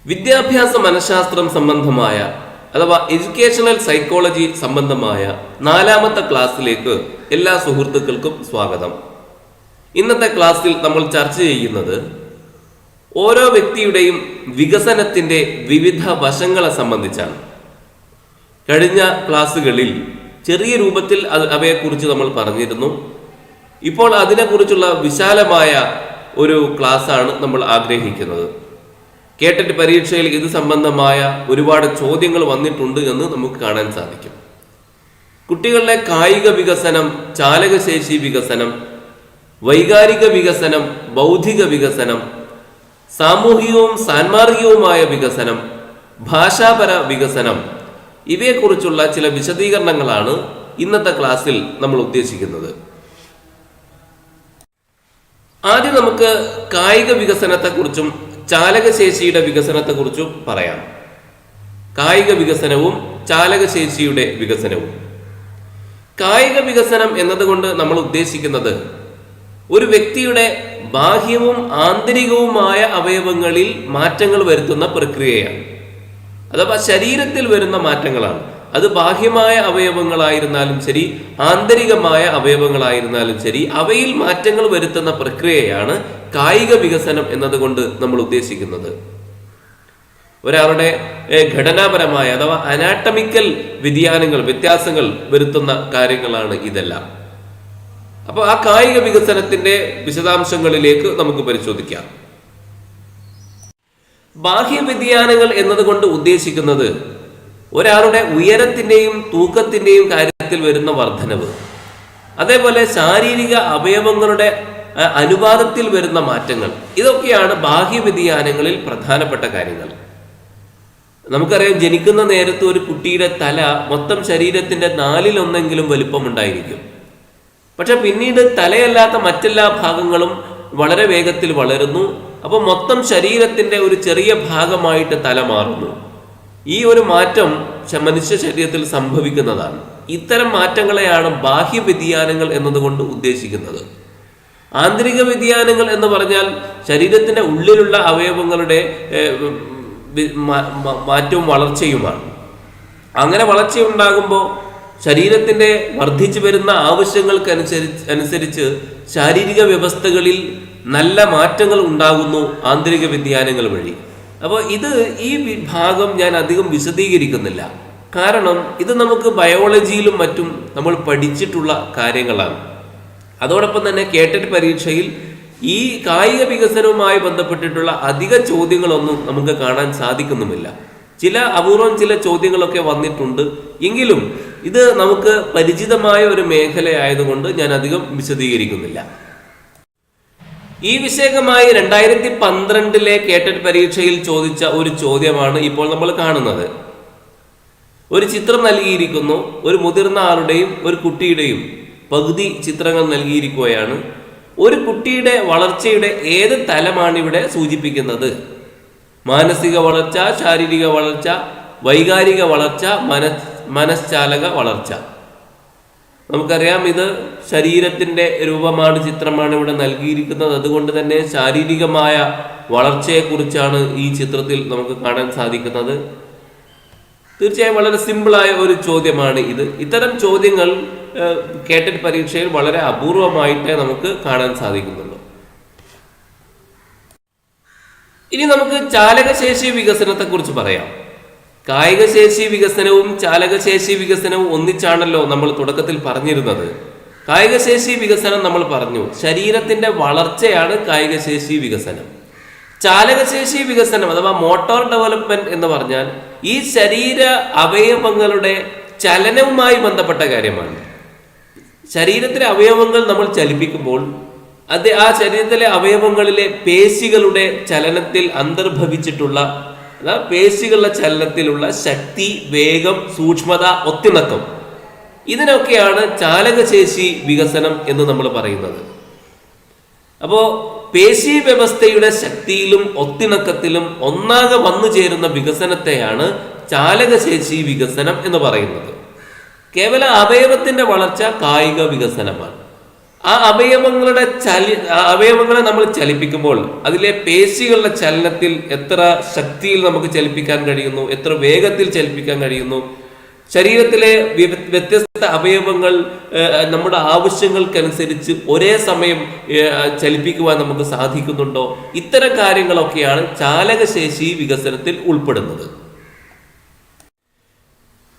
വിദ്യാഭ്യാസ മനഃശാസ്ത്രം സംബന്ധമായ അഥവാ എഡ്യൂക്കേഷണൽ സൈക്കോളജി സംബന്ധമായ 4ാമത്തെ ക്ലാസ്സിലേക്ക് എല്ലാ സുഹൃത്തുക്കൾക്കും സ്വാഗതം. ഇന്നത്തെ ക്ലാസ്സിൽ നമ്മൾ ചർച്ച ചെയ്യുന്നത് ഓരോ വ്യക്തിയുടെയും വികസനത്തിൻ്റെ വിവിധ വശങ്ങളെ സംബന്ധിച്ചാണ്. കഴിഞ്ഞ ക്ലാസ്സുകളിൽ ചെറിയ രൂപത്തിൽ അവയെക്കുറിച്ച് നമ്മൾ പറഞ്ഞിരുന്നു. ഇപ്പോൾ അതിനെക്കുറിച്ചുള്ള വിശാലമായ ഒരു ക്ലാസ്സാണ് നമ്മൾ ആഗ്രഹിക്കുന്നത്. കേട്ടിട്ട് പരീക്ഷയിൽ ഇത് സംബന്ധമായ ഒരുപാട് ചോദ്യങ്ങൾ വന്നിട്ടുണ്ട് എന്ന് നമുക്ക് കാണാൻ സാധിക്കും. കുട്ടികളുടെ കായിക വികസനം, ചാലകശേഷി വികസനം, വൈകാരിക വികസനം, ബൗദ്ധിക വികസനം, സാമൂഹികവും സാൻമാർഗികവുമായ വികസനം, ഭാഷാപര വികസനം, ഇവയെക്കുറിച്ചുള്ള ചില വിശദീകരണങ്ങളാണ് ഇന്നത്തെ ക്ലാസ്സിൽ നമ്മൾ ഉദ്ദേശിക്കുന്നത്. ആദ്യം നമുക്ക് കായിക വികസനത്തെക്കുറിച്ചും ചാലകശേഷിയുടെ വികസനത്തെക്കുറിച്ചും പറയാം. കായിക വികസനവും ചാലകശേഷിയുടെ വികസനവും. കായിക വികസനം എന്നതുകൊണ്ട് നമ്മൾ ഉദ്ദേശിക്കുന്നത് ഒരു വ്യക്തിയുടെ ബാഹ്യവും ആന്തരികവുമായ അവയവങ്ങളിൽ മാറ്റങ്ങൾ വരുത്തുന്ന പ്രക്രിയയാണ്. അഥവാ ശരീരത്തിൽ വരുന്ന മാറ്റങ്ങളാണ്. അത് ബാഹ്യമായ അവയവങ്ങളായിരുന്നാലും ശരി, ആന്തരികമായ അവയവങ്ങളായിരുന്നാലും ശരി, അവയിൽ മാറ്റങ്ങൾ വരുത്തുന്ന പ്രക്രിയയാണ് കായിക വികസനം എന്നതുകൊണ്ട് നമ്മൾ ഉദ്ദേശിക്കുന്നത്. ഒരാളുടെ ഘടനാപരമായ അഥവാ അനാട്ടമിക്കൽ വ്യത്യാസങ്ങൾ വരുത്തുന്ന കാര്യങ്ങളാണ് ഇതെല്ലാം. അപ്പോൾ ആ കായിക വികസനത്തിന്റെ വിശദാംശങ്ങളിലേക്ക് നമുക്ക് പരിശോധിക്കാം. ബാഹ്യ വ്യതിയാനങ്ങൾ എന്നതുകൊണ്ട് ഉദ്ദേശിക്കുന്നത് ഒരാളുടെ ഉയരത്തിന്റെയും തൂക്കത്തിന്റെയും കാര്യത്തിൽ വരുന്ന വർധനവ്, അതേപോലെ ശാരീരിക അവയവങ്ങളുടെ അനുപാതത്തിൽ വരുന്ന മാറ്റങ്ങൾ, ഇതൊക്കെയാണ് ബാഹ്യ വ്യതിയാനങ്ങളിൽ പ്രധാനപ്പെട്ട കാര്യങ്ങൾ. നമുക്കറിയാം, ജനിക്കുന്ന നേരത്ത് ഒരു കുട്ടിയുടെ തല മൊത്തം ശരീരത്തിന്റെ 1/4 വലിപ്പമുണ്ടായിരിക്കും. പക്ഷെ പിന്നീട് തലയല്ലാത്ത മറ്റെല്ലാ ഭാഗങ്ങളും വളരെ വേഗത്തിൽ വളരുന്നു. അപ്പോൾ മൊത്തം ശരീരത്തിന്റെ ഒരു ചെറിയ ഭാഗമായിട്ട് തല മാറുന്നു. ഈ ഒരു മാറ്റം മനുഷ്യ ശരീരത്തിൽ സംഭവിക്കുന്നതാണ്. ഇത്തരം മാറ്റങ്ങളെയാണ് ബാഹ്യ വ്യതിയാനങ്ങൾ എന്നതുകൊണ്ട് ഉദ്ദേശിക്കുന്നത്. ആന്തരിക വ്യതിയാനങ്ങൾ എന്ന് പറഞ്ഞാൽ ശരീരത്തിന്റെ ഉള്ളിലുള്ള അവയവങ്ങളുടെ മാറ്റവും വളർച്ചയുമാണ്. അങ്ങനെ വളർച്ചയുണ്ടാകുമ്പോൾ ശരീരത്തിന്റെ വർദ്ധിച്ചു വരുന്ന ആവശ്യങ്ങൾക്കനുസരിച്ച് ശാരീരിക വ്യവസ്ഥകളിൽ നല്ല മാറ്റങ്ങൾ ഉണ്ടാകുന്നു ആന്തരിക വ്യതിയാനങ്ങൾ വഴി. അപ്പോൾ ഈ ഭാഗം ഞാൻ അധികം വിശദീകരിക്കുന്നില്ല. കാരണം ഇത് നമുക്ക് ബയോളജിയിലും മറ്റും നമ്മൾ പഠിച്ചിട്ടുള്ള കാര്യങ്ങളാണ്. അതോടൊപ്പം തന്നെ കേട്ടറ്റ് പരീക്ഷയിൽ ഈ കായിക വികസനവുമായി ബന്ധപ്പെട്ടിട്ടുള്ള അധിക ചോദ്യങ്ങളൊന്നും നമുക്ക് കാണാൻ സാധിക്കുന്നുമില്ല. അപൂർവം ചില ചോദ്യങ്ങളൊക്കെ വന്നിട്ടുണ്ട്. എങ്കിലും ഇത് നമുക്ക് പരിചിതമായ ഒരു മേഖലയായതുകൊണ്ട് ഞാൻ അധികം വിശദീകരിക്കുന്നില്ല. ഈ വിഷയകമായി 2012 കേട്ടറ്റ് പരീക്ഷയിൽ ചോദിച്ച ഒരു ചോദ്യമാണ് ഇപ്പോൾ നമ്മൾ കാണുന്നത്. ഒരു ചിത്രം നൽകിയിരിക്കുന്നു. ഒരു മുതിർന്ന ആളുടെയും ഒരു കുട്ടിയുടെയും പകുതി ചിത്രങ്ങൾ നൽകിയിരിക്കുകയാണ്. ഒരു കുട്ടിയുടെ വളർച്ചയുടെ ഏത് തലമാണ് ഇവിടെ സൂചിപ്പിക്കുന്നത്? മാനസിക വളർച്ച, ശാരീരിക വളർച്ച, വൈകാരിക വളർച്ച, മനഃശാലക വളർച്ച. നമുക്കറിയാം, ഇത് ശരീരത്തിന്റെ രൂപമാണ്, ചിത്രമാണ് ഇവിടെ നൽകിയിരിക്കുന്നത്. അതുകൊണ്ട് തന്നെ ശാരീരികമായ വളർച്ചയെക്കുറിച്ചാണ് ഈ ചിത്രത്തിൽ നമുക്ക് കാണാൻ സാധിക്കുന്നത്. തീർച്ചയായും വളരെ സിമ്പിളായ ഒരു ചോദ്യമാണ് ഇത്. ഇത്തരം ചോദ്യങ്ങൾ കേട്ടറ്റ് പരീക്ഷയിൽ വളരെ അപൂർവമായിട്ടേ നമുക്ക് കാണാൻ സാധിക്കുന്നുള്ളൂ. ഇനി നമുക്ക് ചാലകശേഷി വികസനത്തെക്കുറിച്ച് പറയാം. കായികശേഷി വികസനവും ചാലകശേഷി വികസനവും ഒന്നിച്ചാണല്ലോ നമ്മൾ തുടക്കത്തിൽ പറഞ്ഞിരുന്നത്. കായികശേഷി വികസനം നമ്മൾ പറഞ്ഞു, ശരീരത്തിന്റെ വളർച്ചയാണ് കായികശേഷി വികസനം. ചാലകശേഷി വികസനം അഥവാ മോട്ടോർ ഡെവലപ്മെന്റ് എന്ന് പറഞ്ഞാൽ ഈ ശരീര അവയവങ്ങളുടെ ചലനവുമായി ബന്ധപ്പെട്ട കാര്യമാണ്. ശരീരത്തിലെ അവയവങ്ങൾ നമ്മൾ ചലിപ്പിക്കുമ്പോൾ ആ ശരീരത്തിലെ അവയവങ്ങളിലെ പേശികളുടെ ചലനത്തിൽ അന്തർഭവിച്ചിട്ടുള്ള പേശികളുടെ ചലനത്തിലുള്ള ശക്തി, വേഗം, സൂക്ഷ്മത, ഒത്തിണക്കം, ഇതിനൊക്കെയാണ് ചാലകശേഷി വികസനം എന്ന് നമ്മൾ പറയുന്നത്. അപ്പോൾ പേശി വ്യവസ്ഥയുടെ ശക്തിയിലും ഒത്തിണക്കത്തിലും ഒന്നാകെ വന്നു ചേരുന്ന വികസനത്തെയാണ് ചാലകശേഷി വികസനം എന്ന് പറയുന്നത്. കേവല അവയവത്തിന്റെ വളർച്ച കായിക വികസനമാണ്. അവയവങ്ങളെ നമ്മൾ ചലിപ്പിക്കുമ്പോൾ അതിലെ പേശികളുടെ ചലനത്തിൽ എത്ര ശക്തിയിൽ നമുക്ക് ചലിപ്പിക്കാൻ കഴിയുന്നു, എത്ര വേഗത്തിൽ ചലിപ്പിക്കാൻ കഴിയുന്നു, ശരീരത്തിലെ വ്യത്യസ്ത അവയവങ്ങൾ നമ്മുടെ ആവശ്യങ്ങൾക്കനുസരിച്ച് ഒരേ സമയം ചലിപ്പിക്കുവാൻ നമുക്ക് സാധിക്കുന്നുണ്ടോ, ഇത്തരം കാര്യങ്ങളൊക്കെയാണ് ചാലകശേഷി വികസനത്തിൽ ഉൾപ്പെടുന്നത്.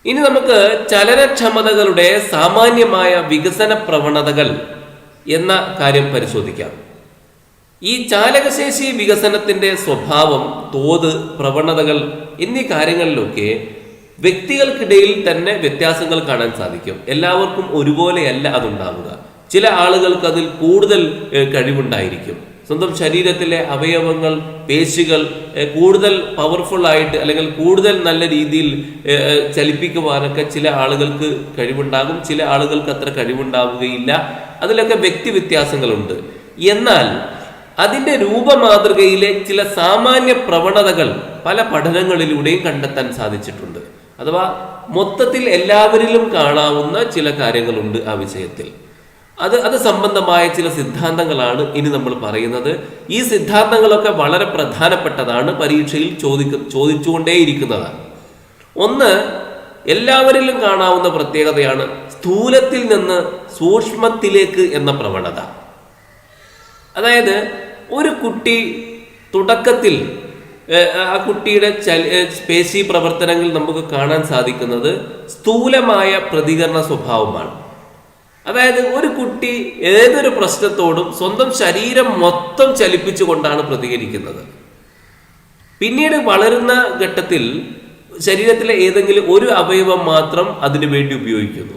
ഇനി നമുക്ക് ചലനക്ഷമതകളുടെ സാമാന്യമായ വികസന പ്രവണതകൾ എന്ന കാര്യം പരിശോധിക്കാം. ഈ ചാലകശേഷി വികസനത്തിന്റെ സ്വഭാവം, തോത്, പ്രവണതകൾ എന്നീ കാര്യങ്ങളിലൊക്കെ വ്യക്തികൾക്കിടയിൽ തന്നെ വ്യത്യാസങ്ങൾ കാണാൻ സാധിക്കും. എല്ലാവർക്കും ഒരുപോലെയല്ല അതുണ്ടാവുക. ചില ആളുകൾക്ക് അതിൽ കൂടുതൽ കഴിവുണ്ടായിരിക്കും. സ്വന്തം ശരീരത്തിലെ അവയവങ്ങൾ, പേശികൾ കൂടുതൽ പവർഫുൾ ആയിട്ട് അല്ലെങ്കിൽ കൂടുതൽ നല്ല രീതിയിൽ ചലിപ്പിക്കുവാനൊക്കെ ചില ആളുകൾക്ക് കഴിവുണ്ടാകും, ചില ആളുകൾക്ക് അത്ര കഴിവുണ്ടാവുകയില്ല. അതിലൊക്കെ വ്യക്തി വ്യത്യാസങ്ങളുണ്ട്. എന്നാൽ അതിൻ്റെ രൂപമാതൃകയിലെ ചില സാമാന്യ പ്രവണതകൾ പല പഠനങ്ങളിലൂടെയും കണ്ടെത്താൻ സാധിച്ചിട്ടുണ്ട്. അഥവാ മൊത്തത്തിൽ എല്ലാവരിലും കാണാവുന്ന ചില കാര്യങ്ങളുണ്ട് ആ വിഷയത്തിൽ. അത് സംബന്ധമായ ചില സിദ്ധാന്തങ്ങളാണ് ഇനി നമ്മൾ പറയുന്നത്. ഈ സിദ്ധാന്തങ്ങളൊക്കെ വളരെ പ്രധാനപ്പെട്ടതാണ്, പരീക്ഷയിൽ ചോദിച്ചുകൊണ്ടേയിരിക്കുന്നതാണ്. ഒന്ന്, എല്ലാവരിലും കാണാവുന്ന പ്രത്യേകതയാണ് സ്ഥൂലത്തിൽ നിന്ന് സൂക്ഷ്മത്തിലേക്ക് എന്ന പ്രവണത. അതായത് ഒരു കുട്ടി തുടക്കത്തിൽ ആ കുട്ടിയുടെ പേശി പ്രവർത്തനങ്ങൾ നമുക്ക് കാണാൻ സാധിക്കുന്നത് സ്ഥൂലമായ പ്രതികരണ സ്വഭാവമാണ്. അതായത് ഒരു കുട്ടി ഏതൊരു പ്രശ്നത്തോടും സ്വന്തം ശരീരം മൊത്തം ചലിപ്പിച്ചുകൊണ്ടാണ് പ്രതികരിക്കുന്നത്. പിന്നീട് വളരുന്ന ഘട്ടത്തിൽ ശരീരത്തിലെ ഏതെങ്കിലും ഒരു അവയവം മാത്രം അതിനു വേണ്ടി ഉപയോഗിക്കുന്നു.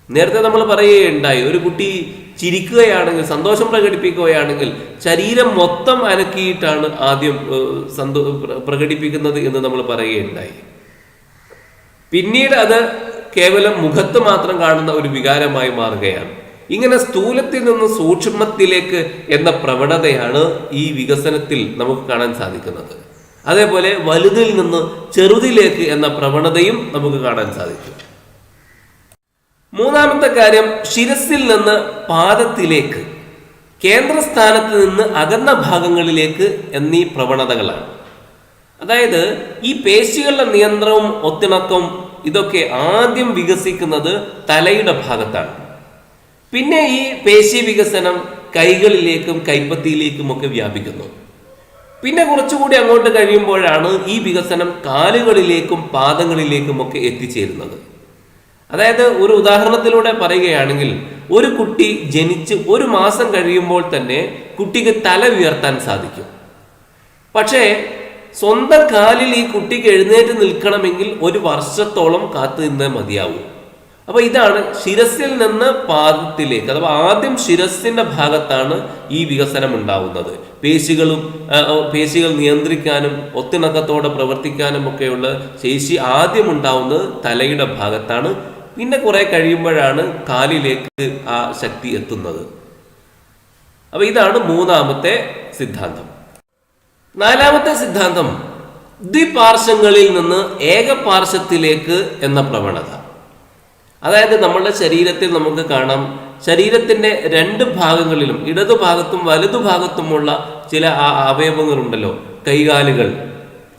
നേരത്തെ നമ്മൾ പറയുകയുണ്ടായി, ഒരു കുട്ടി ചിരിക്കുകയാണെങ്കിൽ, സന്തോഷം പ്രകടിപ്പിക്കുകയാണെങ്കിൽ ശരീരം മൊത്തം അനക്കിയിട്ടാണ് ആദ്യം പ്രകടിപ്പിക്കുന്നത് എന്ന് നമ്മൾ പറയുകയുണ്ടായി. പിന്നീട് അത് കേവലം മുഖത്ത് മാത്രം കാണുന്ന ഒരു വികാരമായി മാറുകയാണ്. ഇങ്ങനെ സ്ഥൂലത്തിൽ നിന്ന് സൂക്ഷ്മത്തിലേക്ക് എന്ന പ്രവണതയാണ് ഈ വികസനത്തിൽ നമുക്ക് കാണാൻ സാധിക്കുന്നത്. അതേപോലെ വലുതിൽ നിന്ന് ചെറുതിലേക്ക് എന്ന പ്രവണതയും നമുക്ക് കാണാൻ സാധിക്കും. മൂന്നാമത്തെ കാര്യം, ശിരസിൽ നിന്ന് പാദത്തിലേക്ക്, കേന്ദ്രസ്ഥാനത്ത് നിന്ന് അകന്ന ഭാഗങ്ങളിലേക്ക് എന്നീ പ്രവണതകളാണ്. അതായത് ഈ പേശികളുടെ നിയന്ത്രണവും ഒത്തിണക്കവും ഇതൊക്കെ ആദ്യം വികസിക്കുന്നത് തലയുടെ ഭാഗത്താണ്. പിന്നെ ഈ പേശി വികസനം കൈകളിലേക്കും കൈപ്പത്തിയിലേക്കും ഒക്കെ വ്യാപിക്കുന്നു. പിന്നെ കുറച്ചുകൂടി അങ്ങോട്ട് കഴിയുമ്പോഴാണ് ഈ വികസനം കാലുകളിലേക്കും പാദങ്ങളിലേക്കും ഒക്കെ എത്തിച്ചേരുന്നത്. അതായത് ഒരു ഉദാഹരണത്തിലൂടെ പറയുകയാണെങ്കിൽ, ഒരു കുട്ടി ജനിച്ച് 1 മാസം കഴിയുമ്പോൾ തന്നെ കുട്ടിക്ക് തല ഉയർത്താൻ സാധിക്കും. പക്ഷേ സ്വന്തം കാലിൽ ഈ കുട്ടിക്ക് എഴുന്നേറ്റ് നിൽക്കണമെങ്കിൽ 1 വർഷത്തോളം കാത്തു നിന്നേ മതിയാവൂ. അപ്പൊ ഇതാണ് ശിരസിൽ നിന്ന് പാദത്തിലേക്ക്, അഥവാ ആദ്യം ശിരസിന്റെ ഭാഗത്താണ് ഈ വികസനം ഉണ്ടാവുന്നത്. പേശികൾ നിയന്ത്രിക്കാനും ഒത്തിണക്കത്തോടെ പ്രവർത്തിക്കാനും ഒക്കെയുള്ള ശേഷി ആദ്യം ഉണ്ടാവുന്നത് തലയുടെ ഭാഗത്താണ്. പിന്നെ കുറെ കഴിയുമ്പോഴാണ് കാലിലേക്ക് ആ ശക്തി എത്തുന്നത്. അപ്പൊ ഇതാണ് മൂന്നാമത്തെ സിദ്ധാന്തം. നാലാമത്തെ സിദ്ധാന്തം, ദ്വിപാർശ്വങ്ങളിൽ നിന്ന് ഏകപാർശ്വത്തിലേക്ക് എന്ന പ്രവണത. അതായത് നമ്മളുടെ ശരീരത്തിൽ നമുക്ക് കാണാം, ശരീരത്തിന്റെ 2 ഭാഗങ്ങളിലും, ഇടതുഭാഗത്തും വലതുഭാഗത്തുമുള്ള ചില അവയവങ്ങളുണ്ടല്ലോ. കൈകാലുകൾ,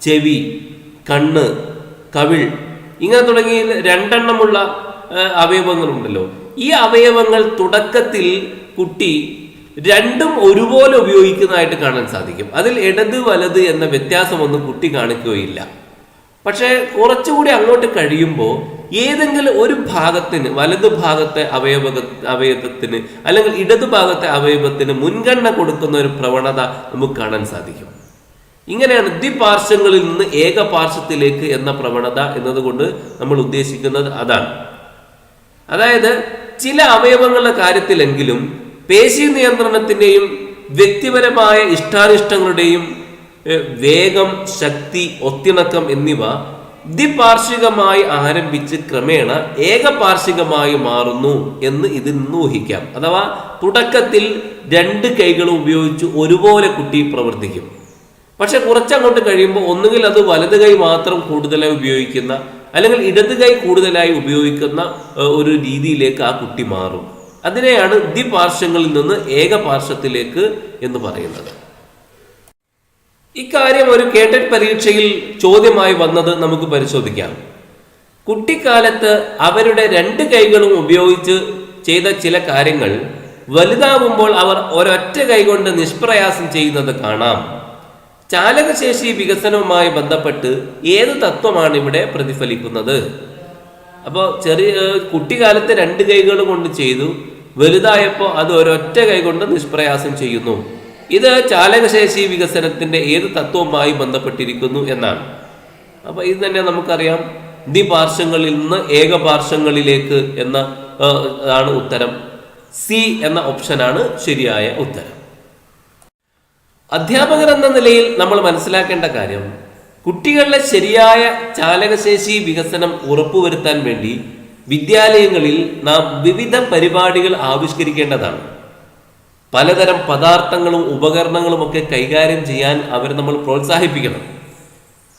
ചെവി, കണ്ണ്, കവിൾ, ഇങ്ങനെ തുടങ്ങി 2 എണ്ണമുള്ള അവയവങ്ങളുണ്ടല്ലോ. ഈ അവയവങ്ങൾ തുടക്കത്തിൽ കുട്ടി 2ഉം ഒരുപോലെ ഉപയോഗിക്കുന്നതായിട്ട് കാണാൻ സാധിക്കും. അതിൽ ഇടത് വലത് എന്ന വ്യത്യാസമൊന്നും കുട്ടി കാണിക്കുകയില്ല. പക്ഷേ കുറച്ചുകൂടി അങ്ങോട്ട് കഴിയുമ്പോൾ ഏതെങ്കിലും ഒരു ഭാഗത്തിന്, വലതു ഭാഗത്തെ അവയവത്തിന് അല്ലെങ്കിൽ ഇടതു ഭാഗത്തെ അവയവത്തിന് മുൻഗണന കൊടുക്കുന്ന ഒരു പ്രവണത നമുക്ക് കാണാൻ സാധിക്കും. ഇങ്ങനെയാണ് ദ്വിപാർശ്വങ്ങളിൽ നിന്ന് ഏകപാർശ്വത്തിലേക്ക് എന്ന പ്രവണത എന്നതുകൊണ്ട് നമ്മൾ ഉദ്ദേശിക്കുന്നത് അതാണ്. അതായത് ചില അവയവങ്ങളുടെ കാര്യത്തിലെങ്കിലും പേശി നിയന്ത്രണത്തിൻ്റെയും വ്യക്തിപരമായ ഇഷ്ടാനിഷ്ടങ്ങളുടെയും വേഗം, ശക്തി, ഒത്തിണക്കം എന്നിവ ദ്വിപാർശ്വികമായി ആരംഭിച്ച് ക്രമേണ ഏകപാർശ്വികമായി മാറുന്നു എന്ന് ഇതിൽ നിന്ന് ഊഹിക്കാം. അഥവാ തുടക്കത്തിൽ 2 കൈകളും ഉപയോഗിച്ച് ഒരുപോലെ കുട്ടി പ്രവർത്തിക്കും. പക്ഷെ കുറച്ചങ്ങോട്ട് കഴിയുമ്പോൾ ഒന്നുകിൽ അത് വലത് കൈ മാത്രം കൂടുതലായി ഉപയോഗിക്കുന്ന അല്ലെങ്കിൽ ഇടത് കൈ കൂടുതലായി ഉപയോഗിക്കുന്ന ഒരു രീതിയിലേക്ക് ആ കുട്ടി മാറും. അതിനെയാണ് ദ്വിപാർശ്വങ്ങളിൽ നിന്ന് ഏകപാർശ്വത്തിലേക്ക് എന്ന് പറയുന്നത്. ഇക്കാര്യം ഒരു കേട്ടറ്റ് പരീക്ഷയിൽ ചോദ്യമായി വന്നത് നമുക്ക് പരിശോധിക്കാം. കുട്ടിക്കാലത്ത് അവരുടെ 2 കൈകളും ഉപയോഗിച്ച് ചെയ്ത ചില കാര്യങ്ങൾ വലുതാവുമ്പോൾ അവർ ഒരൊറ്റ കൈകൊണ്ട് നിഷ്പ്രയാസം ചെയ്യുന്നത് കാണാം. ചാലകശേഷി വികസനവുമായി ബന്ധപ്പെട്ട് ഏത് തത്വമാണ് ഇവിടെ പ്രതിഫലിക്കുന്നത്? അപ്പോൾ കുട്ടിക്കാലത്ത് 2 കൈകൾ കൊണ്ട് ചെയ്തു, വലുതായപ്പോൾ അത് ഒരൊറ്റ കൈ കൊണ്ട് നിഷ്പ്രയാസം ചെയ്യുന്നു. ഇത് ചാലകശേഷി വികസനത്തിന്റെ ഏത് തത്വവുമായി ബന്ധപ്പെട്ടിരിക്കുന്നു എന്നാണ്. അപ്പൊ ഇത് തന്നെ നമുക്കറിയാം, ദ്വിപാർശ്വങ്ങളിൽ നിന്ന് ഏകപാർശ്വങ്ങളിലേക്ക് എന്ന ആണ് ഉത്തരം. സി എന്ന ഓപ്ഷനാണ് ശരിയായ ഉത്തരം. അധ്യാപകർ എന്ന നിലയിൽ നമ്മൾ മനസ്സിലാക്കേണ്ട കാര്യം, കുട്ടികളുടെ ശരിയായ ചാലകശേഷി വികസനം ഉറപ്പുവരുത്താൻ വേണ്ടി വിദ്യാലയങ്ങളിൽ നാം വിവിധ പരിപാടികൾ ആവിഷ്കരിക്കേണ്ടതാണ്. പലതരം പദാർത്ഥങ്ങളും ഉപകരണങ്ങളും ഒക്കെ കൈകാര്യം ചെയ്യാൻ നമ്മൾ പ്രോത്സാഹിപ്പിക്കണം.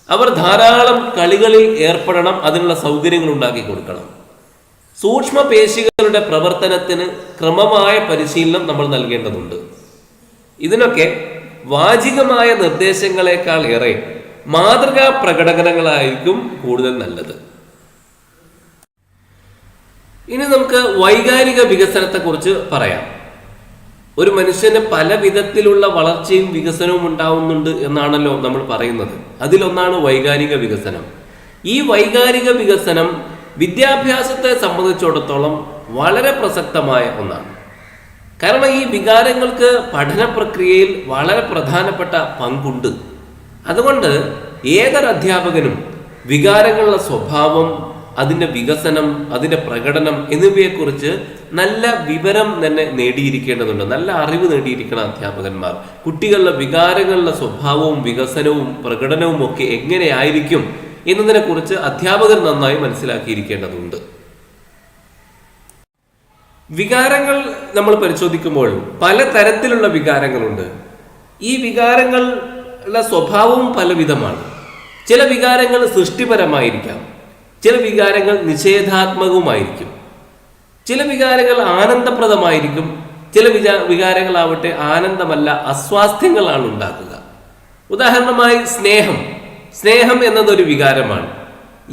അവർ ധാരാളം കളികളിൽ ഏർപ്പെടണം, അതിനുള്ള സൗകര്യങ്ങൾ ഉണ്ടാക്കി കൊടുക്കണം. സൂക്ഷ്മ പേശികളുടെ പ്രവർത്തനത്തിന് ക്രമമായ പരിശീലനം നമ്മൾ നൽകേണ്ടതുണ്ട്. ഇതിനൊക്കെ വാചികമായ നിർദ്ദേശങ്ങളെക്കാൾ ഏറെ മാതൃകാ പ്രകടനങ്ങളായിരിക്കും കൂടുതൽ നല്ലത്. ഇനി നമുക്ക് വൈകാരിക വികസനത്തെക്കുറിച്ച് പറയാം. ഒരു മനുഷ്യന് പല വിധത്തിലുള്ള വളർച്ചയും വികസനവും ഉണ്ടാവുന്നുണ്ട് എന്നാണല്ലോ നമ്മൾ പറയുന്നത്. അതിലൊന്നാണ് വൈകാരിക വികസനം. ഈ വൈകാരിക വികസനം വിദ്യാഭ്യാസത്തെ സംബന്ധിച്ചിടത്തോളം വളരെ പ്രസക്തമായ ഒന്നാണ്. കാരണം ഈ വികാരങ്ങൾക്ക് പഠന പ്രക്രിയയിൽ വളരെ പ്രധാനപ്പെട്ട പങ്കുണ്ട്. അതുകൊണ്ട് ഏതൊരു അധ്യാപകനും വികാരങ്ങളുടെ സ്വഭാവം, അതിൻ്റെ വികസനം, അതിൻ്റെ പ്രകടനം എന്നിവയെക്കുറിച്ച് നല്ല വിവരം തന്നെ നേടിയിരിക്കേണ്ടതുണ്ട്. നല്ല അറിവ് നേടിയിരിക്കണം അധ്യാപകന്മാർ. കുട്ടികളുടെ വികാരങ്ങളുടെ സ്വഭാവവും വികസനവും പ്രകടനവും ഒക്കെ എങ്ങനെയായിരിക്കും എന്നതിനെക്കുറിച്ച് അധ്യാപകർ നന്നായി മനസ്സിലാക്കിയിരിക്കേണ്ടതുണ്ട്. വികാരങ്ങൾ നമ്മൾ പരിശോധിക്കുമ്പോൾ പല തരത്തിലുള്ള വികാരങ്ങളുണ്ട്. ഈ വികാരങ്ങളുടെ സ്വഭാവവും പലവിധമാണ്. ചില വികാരങ്ങൾ സൃഷ്ടിപരമായിരിക്കാം, ചില വികാരങ്ങൾ നിഷേധാത്മകവുമായിരിക്കും, ചില വികാരങ്ങൾ ആനന്ദപ്രദമായിരിക്കും, ചില വികാരങ്ങളാവട്ടെ ആനന്ദമല്ല, അസ്വാസ്ഥ്യങ്ങളാണ് ഉണ്ടാക്കുക. ഉദാഹരണമായി സ്നേഹം എന്നതൊരു വികാരമാണ്.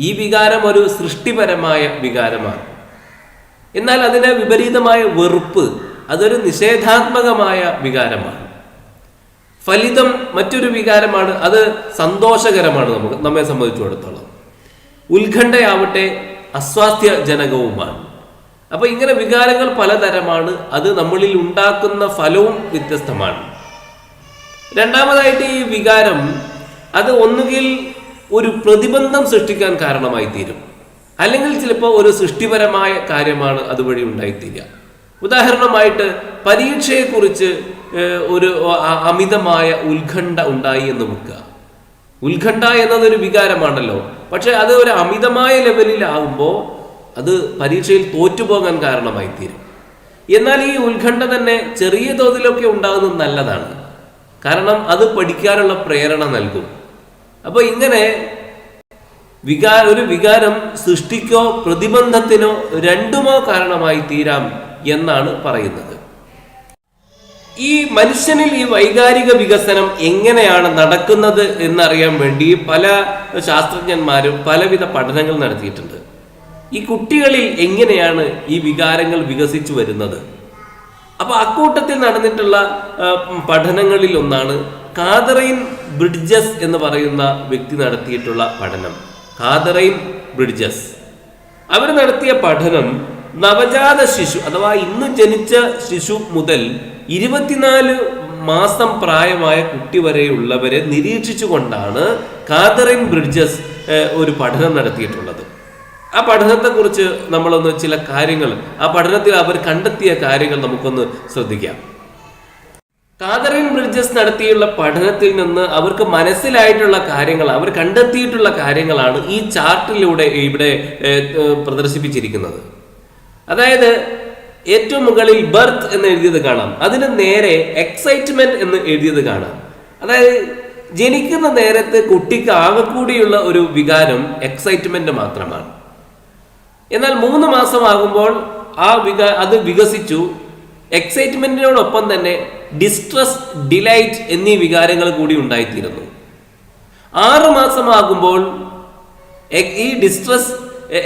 ഈ വികാരം ഒരു സൃഷ്ടിപരമായ വികാരമാണ്. എന്നാൽ അതിന് വിപരീതമായ വെറുപ്പ് അതൊരു നിഷേധാത്മകമായ വികാരമാണ്. ഫലിതം മറ്റൊരു വികാരമാണ്, അത് സന്തോഷകരമാണ് നമ്മെ സംബന്ധിച്ചിടത്തോളം. ഉത്കണ്ഠയാവട്ടെ അസ്വാസ്ഥ്യജനകവുമാണ്. അപ്പൊ ഇങ്ങനെ വികാരങ്ങൾ പലതരമാണ്. അത് നമ്മളിൽ ഉണ്ടാക്കുന്ന ഫലവും വ്യത്യസ്തമാണ്. രണ്ടാമതായിട്ട് ഈ വികാരം അത് ഒന്നുകിൽ ഒരു പ്രതിബന്ധം സൃഷ്ടിക്കാൻ കാരണമായി തീരും, അല്ലെങ്കിൽ ചിലപ്പോൾ ഒരു സൃഷ്ടിപരമായ കാര്യമാണ് അതുവഴി ഉണ്ടായിത്തീരുക. ഉദാഹരണമായിട്ട് പരീക്ഷയെക്കുറിച്ച് ഒരു അമിതമായ ഉത്കണ്ഠ ഉണ്ടായി എന്ന് വെക്കുക. ഉത്കണ്ഠ എന്നതൊരു വികാരമാണല്ലോ, പക്ഷെ അത് ഒരു അമിതമായ ലെവലിലാവുമ്പോൾ അത് പരീക്ഷയിൽ തോറ്റുപോകാൻ കാരണമായി തീരും. എന്നാൽ ഈ ഉത്കണ്ഠ തന്നെ ചെറിയ തോതിലൊക്കെ ഉണ്ടാകുന്നത് നല്ലതാണ്, കാരണം അത് പഠിക്കാനുള്ള പ്രേരണ നൽകും. അപ്പോൾ ഇങ്ങനെ ഒരു വികാരം സൃഷ്ടിക്കോ പ്രതിബന്ധത്തിനോ രണ്ടുമോ കാരണമായി തീരാം എന്നാണ് പറയുന്നത്. ഈ മനുഷ്യനിൽ ഈ വൈകാരിക വികസനം എങ്ങനെയാണ് നടക്കുന്നത് എന്നറിയാൻ വേണ്ടി പല ശാസ്ത്രജ്ഞന്മാരും പലവിധ പഠനങ്ങൾ നടത്തിയിട്ടുണ്ട്. ഈ കുട്ടികളിൽ എങ്ങനെയാണ് ഈ വികാരങ്ങൾ വികസിച്ചു വരുന്നത്? അപ്പൊ അക്കൂട്ടത്തിൽ നടന്നിട്ടുള്ള പഠനങ്ങളിൽ ഒന്നാണ് കാതറൈൻ ബ്രിഡ്ജസ് എന്ന് പറയുന്ന വ്യക്തി നടത്തിയിട്ടുള്ള പഠനം. കാതറൈൻ ബ്രിഡ്ജസ് അവർ നടത്തിയ പഠനം നവജാത ശിശു അഥവാ ഇന്ന് ജനിച്ച ശിശു മുതൽ 24 മാസം പ്രായമായ കുട്ടി വരെയുള്ളവരെ നിരീക്ഷിച്ചുകൊണ്ടാണ് കാതറൈൻ ബ്രിഡ്ജസ് ഒരു പഠനം നടത്തിയിട്ടുള്ളത്. ആ പഠനത്തെക്കുറിച്ച് നമ്മളൊന്ന് ചില കാര്യങ്ങൾ, ആ പഠനത്തിൽ അവർ കണ്ടെത്തിയ കാര്യങ്ങൾ നമുക്കൊന്ന് ശ്രദ്ധിക്കാം. കാതറൈൻ ബ്രിഡ്ജസ് നടത്തിയുള്ള പഠനത്തിൽ നിന്ന് അവർക്ക് മനസ്സിലായിട്ടുള്ള കാര്യങ്ങൾ, അവർ കണ്ടെത്തിയിട്ടുള്ള കാര്യങ്ങളാണ് ഈ ചാർട്ടിലൂടെ ഇവിടെ പ്രദർശിപ്പിച്ചിരിക്കുന്നത്. അതായത് ഏറ്റവും മുകളിൽ ബർത്ത് എന്ന് എഴുതിയത് കാണാം, അതിന് നേരെ എക്സൈറ്റ്മെന്റ് എന്ന് എഴുതിയത് കാണാം. അതായത് ജനിക്കുന്ന നേരത്ത് കുട്ടിക്ക് ആകെക്കൂടിയുള്ള ഒരു വികാരം എക്സൈറ്റ്മെന്റ് മാത്രമാണ്. എന്നാൽ 3 മാസമാകുമ്പോൾ അത് വികസിച്ചു. എക്സൈറ്റ്മെന്റിനോടൊപ്പം തന്നെ ഡിസ്ട്രസ്, ഡിലൈറ്റ് എന്നീ വികാരങ്ങൾ കൂടി ഉണ്ടായിത്തീരുന്നു. 6 മാസമാകുമ്പോൾ ഈ ഡിസ്ട്രസ്,